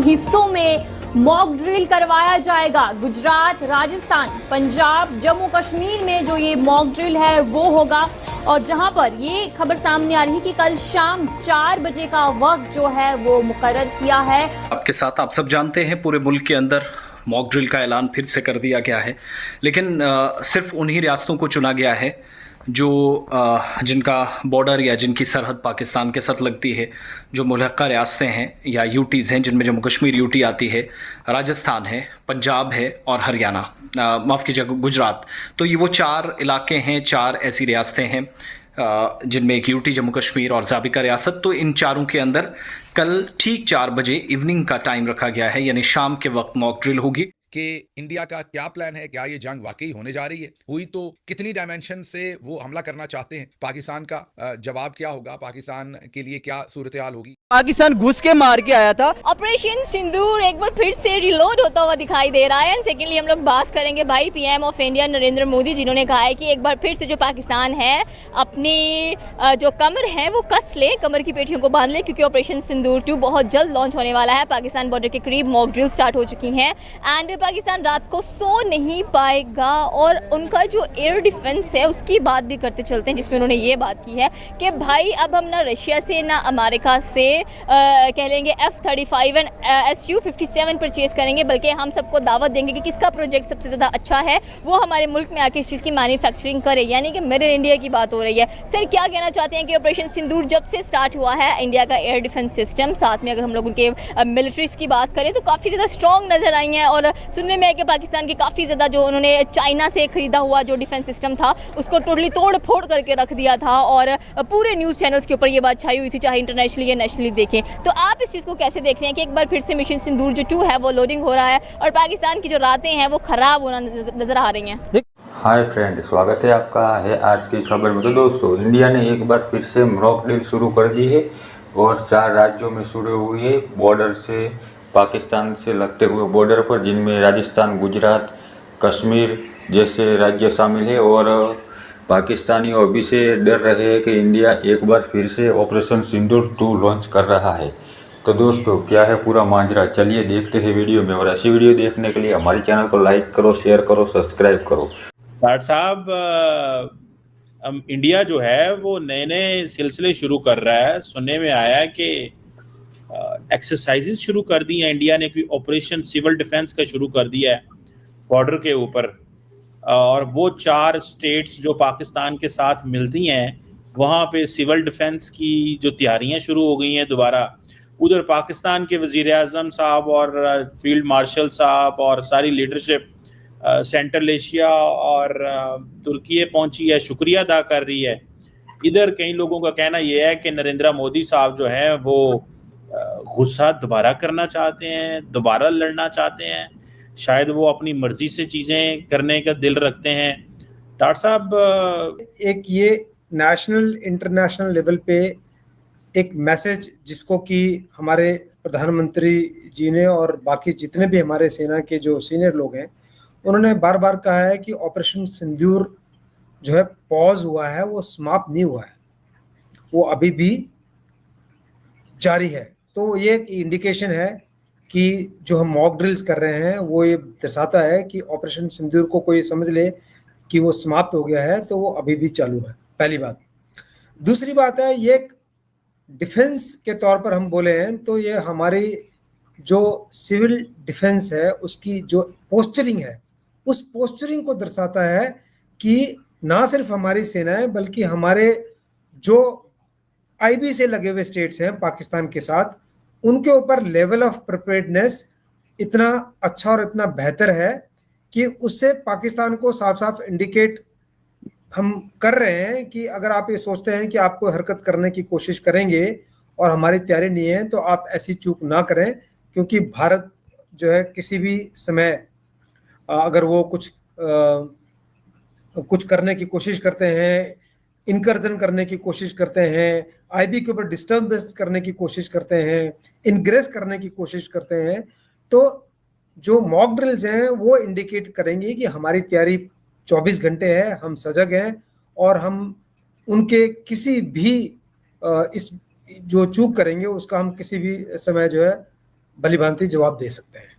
हिस्सों में mock drill करवाया जाएगा। गुजरात, राजस्थान, पंजाब, जम्मू कश्मीर में जो ये मॉक ड्रिल है वो होगा, और जहां पर ये खबर सामने आ रही है कि कल शाम 4 बजे का वक्त जो है वो मुकर्रर किया है। आपके साथ आप सब जानते हैं पूरे मुल्क के अंदर मॉक ड्रिल का ऐलान फिर से कर दिया गया है, लेकिन सिर्फ उन्हीं रियासतों को चुना गया है जो जिनका बॉर्डर या जिनकी सरहद पाकिस्तान के साथ लगती है, जो मुल्हक्का रियासतें हैं या यूटीज़ हैं, जिनमें जम्मू कश्मीर यूटी आती है, राजस्थान है, पंजाब है और हरियाणा, माफ़ कीजिएगा गुजरात। तो ये वो 4 इलाके हैं, 4 ऐसी रियासतें हैं जिनमें एक यूटी, जम्मू कश्मीर और ज़ाबिका रियासत। तो इन चारों के अंदर कल ठीक 4 बजे इवनिंग का टाइम रखा गया है, यानी शाम के वक्त मॉक ड्रिल होगी। कि इंडिया का क्या प्लान है, क्या ये जंग वाकई होने जा रही है, हुई तो कितनी डायमेंशन से वो हमला करना चाहते हैं, पाकिस्तान का जवाब क्या होगा, पाकिस्तान के लिए क्या सूरत हाल होगी। पाकिस्तान घुस के मार के आया था। ऑपरेशन सिंदूर एक बार फिर से रिलोड होता हुआ दिखाई दे रहा है। सेकेंडली हम लोग बात करेंगे भाई PM of India Narendra Modi, जिन्होंने कहा है कि एक बार फिर से जो पाकिस्तान है अपनी जो कमर है वो कस ले, कमर की पेटियों को बांध ले, क्योंकि ऑपरेशन सिंदूर 2 बहुत जल्द लॉन्च होने वाला है। पाकिस्तान बॉर्डर के करीब मॉक ड्रिल स्टार्ट हो चुकी हैं एंड पाकिस्तान रात को सो नहीं पाएगा। और उनका जो एयर डिफेंस है उसकी बात भी करते चलते हैं, जिसमें उन्होंने ये बात की है कि भाई अब हम ना रशिया से ना अमेरिका से कह लेंगे F-35 एंड Su-57 परचेज करेंगे, बल्कि हम सबको दावत देंगे कि किसका प्रोजेक्ट सबसे ज़्यादा अच्छा है वो हमारे मुल्क में आके इस चीज़ की मैन्युफैक्चरिंग करे, यानी कि मेड इन इंडिया की बात हो रही है। सर क्या कहना चाहते हैं कि ऑपरेशन सिंदूर जब से स्टार्ट हुआ है इंडिया का एयर डिफेंस सिस्टम, साथ में अगर हम लोग उनके मिलिट्रीज की बात करें तो काफ़ी ज़्यादा स्ट्रॉन्ग नज़र आई हैं, और सुनने में है कि पाकिस्तान की काफ़ी ज़्यादा जो उन्होंने चाइना से खरीदा हुआ जो डिफेंस सिस्टम था उसको टोटली तोड़ फोड़ करके रख दिया था, और पूरे न्यूज़ चैनल्स के ऊपर ये बात छाई हुई थी, चाहे इंटरनेशनली या नेशनली देखें। तो आप इस चीज़ को कैसे देख रहे हैं कि एक बार फिर से मिशन सिंदूर जो 2 है वो लोडिंग हो रहा है और पाकिस्तान की जो रातें हैं वो ख़राब होना नज़र आ रही हैं। हाय फ्रेंड, स्वागत है आपका है आज की खबर में। तो दोस्तों, इंडिया ने एक बार फिर से मॉक ड्रिल शुरू कर दी है और 4 राज्यों में शुरू हुई है, बॉर्डर से पाकिस्तान से लगते हुए बॉर्डर पर, जिनमें राजस्थान, गुजरात, कश्मीर जैसे राज्य शामिल है। और पाकिस्तानी अभी से डर रहे हैं कि इंडिया एक बार फिर से ऑपरेशन सिंदूर 2 लॉन्च कर रहा है। तो दोस्तों, क्या है पूरा माजरा, चलिए देखते हैं वीडियो में। और ऐसी वीडियो देखने के लिए हमारे चैनल को लाइक करो, शेयर करो, सब्सक्राइब करो। डॉक्टर साहब, इंडिया जो है वो नए नए सिलसिले शुरू कर रहा है। सुनने में आया है कि एक्सरसाइजेस शुरू कर दी हैं इंडिया ने, कोई ऑपरेशन सिविल डिफेंस का शुरू कर दिया है बॉर्डर के ऊपर, और वो 4 स्टेट्स जो पाकिस्तान के साथ मिलती हैं वहाँ पे सिविल डिफेंस की जो तैयारियां शुरू हो गई हैं दोबारा। उधर पाकिस्तान के वज़ीर आज़म साहब और फील्ड मार्शल साहब और सारी लीडरशिप सेंट्रल एशिया और तुर्की पहुंची है, शुक्रिया अदा कर रही है। इधर कई लोगों का कहना यह है कि नरेंद्र मोदी साहब जो हैं वो गुस्सा दोबारा करना चाहते हैं, दोबारा लड़ना चाहते हैं, शायद वो अपनी मर्जी से चीज़ें करने का दिल रखते हैं। डॉक्टर साहब, एक ये नेशनल इंटरनेशनल लेवल पे एक मैसेज जिसको कि हमारे प्रधानमंत्री जी ने और बाकी जितने भी हमारे सेना के जो सीनियर लोग हैं उन्होंने बार बार कहा है कि ऑपरेशन सिंदूर जो है पॉज हुआ है, वो समाप्त नहीं हुआ है, वो अभी भी जारी है। तो ये एक इंडिकेशन है कि जो हम मॉक ड्रिल्स कर रहे हैं वो ये दर्शाता है कि ऑपरेशन सिंदूर को कोई समझ ले कि वो समाप्त हो गया है, तो वो अभी भी चालू है, पहली बात। दूसरी बात है, ये एक डिफेंस के तौर पर हम बोले हैं तो ये हमारी जो सिविल डिफेंस है उसकी जो पोस्चरिंग है उस पोस्चरिंग को दर्शाता है कि ना सिर्फ हमारी सेनाएं बल्कि हमारे जो आईबी से लगे हुए स्टेट्स हैं पाकिस्तान के साथ, उनके ऊपर लेवल ऑफ प्रिपेयर्डनेस इतना अच्छा और इतना बेहतर है कि उससे पाकिस्तान को साफ साफ इंडिकेट हम कर रहे हैं कि अगर आप ये सोचते हैं कि आप कोई हरकत करने की कोशिश करेंगे और हमारी तैयारी नहीं है तो आप ऐसी चूक ना करें, क्योंकि भारत जो है किसी भी समय अगर वो कुछ करने की कोशिश करते हैं, इनकर्जन करने की कोशिश करते हैं, आईबी के ऊपर डिस्टर्बेंस करने की कोशिश करते हैं, इनग्रेस करने की कोशिश करते हैं, तो जो मॉक ड्रिल्स हैं वो इंडिकेट करेंगे कि हमारी तैयारी 24 घंटे है, हम सजग हैं और हम उनके किसी भी इस जो चूक करेंगे उसका हम किसी भी समय जो है भलीभांति जवाब दे सकते हैं।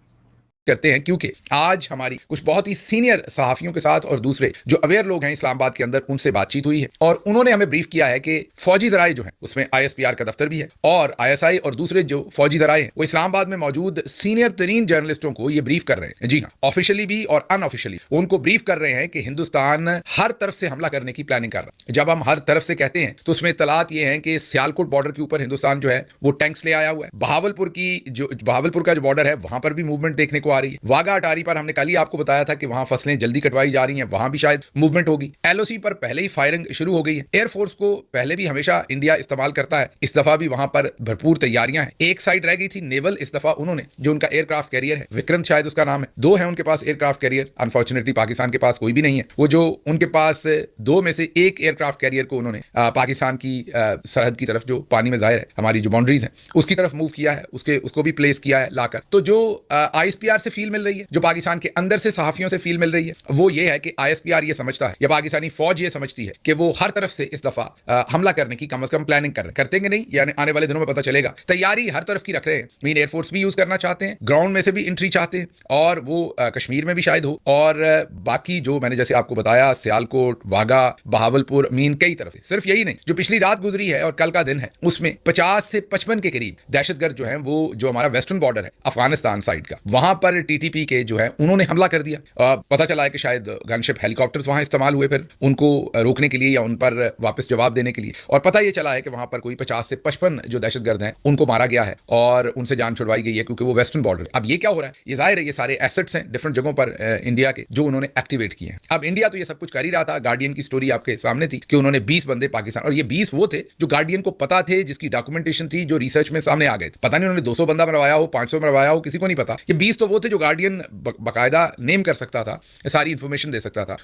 करते हैं, क्योंकि आज हमारी कुछ बहुत ही सीनियर सहाफियों के साथ और दूसरे जो अवेयर लोग हैं इस्लामाबाद के अंदर, उनसे बातचीत हुई है और उन्होंने हमें ब्रीफ किया है कि फौजी जराए जो हैं उसमें ISPR का दफ्तर भी है और ISI और दूसरे जो फौजी जराए हैं वो इस्लामाबाद में मौजूद सीनियर तरीन जर्नलिस्टों को ये ब्रीफ कर रहे हैं। जी हाँ, ऑफिशियली भी और अनऑफिशियली उनको ब्रीफ कर रहे हैं कि हिंदुस्तान हर तरफ से हमला करने की प्लानिंग कर रहा है। जब हम हर तरफ से कहते हैं तो उसमें इतलात ये हैं कि सियालकोट बॉर्डर के ऊपर हिंदुस्तान जो है वो टैंक्स ले आया हुआ है। बहावलपुर का जो बॉर्डर है वहां पर भी मूवमेंट देखने को आ रही है। वाघा अटारी पर हमने कल ही आपको बताया था कि वहां फसलें जल्दी कटवाई जा रही हैं, वहां भी शायद मूवमेंट होगी। LOC पर पहले ही फायरिंग शुरू हो गई है। एयरफोर्स को पहले भी हमेशा इंडिया इस्तेमाल करता है, इस दफा भी वहां पर भरपूर तैयारियां हैं। एक साइड रह गई थी नेवल, इस दफा उन्होंने जो उनका एयरक्राफ्ट कैरियर है, विक्रंत शायद उसका नाम है, 2 है उनके पास एयरक्राफ्ट कैरियर। अनफॉर्चुनेटली पाकिस्तान के पास कोई भी नहीं है। वो जो उनके पास 2 में से एक एयरक्राफ्ट कैरियर को उन्होंने पाकिस्तान की सरहद की तरफ, जो पानी में जाहिर है हमारी जो बाउंड्रीज है, उसकी तरफ मूव किया है, उसको भी प्लेस किया है लाकर। तो जो ISPR से फील मिल रही है, जो पाकिस्तान के अंदर से सहाफियों से फील मिल रही है, वो ये है कि ISPR ये समझता है या पाकिस्तानी फौज ये समझती है कि वो हर तरफ से इस दफा हमला करने की कम से कम प्लानिंग करते हैं नहीं, यानी आने वाले दिनों में पता चलेगा। तैयारी हर तरफ की रख रहे हैं। मीन एयरफोर्स भी यूज करना चाहते हैं, ग्राउंड में से भी एंट्री चाहते हैं और वो कश्मीर में भी शायद हो, और बाकी जो मैंने जैसे आपको बताया सियालकोट, वाघा, बहावलपुर, मीन कई तरफ से। सिर्फ यही नहीं, जो पिछली रात गुजरी है और कल का दिन है उसमें 50 से 55 के करीब दहशतगर्द जो है, वो जो हमारा वेस्टर्न बॉर्डर है अफगानिस्तान साइड का, वहां पर TTP के जो है उन्होंने हमला कर दिया। पता चला है कि शायद गनशिप हेलीकॉप्टर्स वहां इस्तेमाल हुए फिर उनको रोकने के लिए या उन पर वापस जवाब देने के लिए, और पता ये चला है कि वहां पर कोई 50 से 55 जो दहशतगर्द हैं उनको मारा गया है और उनसे जान छुड़वाई गई है, क्योंकि वो वेस्टर्न बॉर्डर। अब ये क्या हो रहा है, ये जाहिर है ये सारे एसेट्स हैं डिफरेंट जगहों पर इंडिया के, जो उन्होंने एक्टिवेट किए हैं। अब इंडिया तो ये सब कुछ कर ही रहा था। गार्डियन की स्टोरी आपके सामने थी कि उन्होंने 20 बंदे पाकिस्तान, और ये 20 वो थे जो गार्डियन को पता थे, जिसकी डॉक्यूमेंटेशन थी, जो रिसर्च में सामने आ गए थे। पता नहीं उन्होंने 200 बंदा मरवाया हो, 500 मरवाया हो, किसी को नहीं पता। ये 20 तो वो थे जो गार्डियन बाकायदा नेम कर सकता था, सारी इंफॉर्मेशन दे सकता था।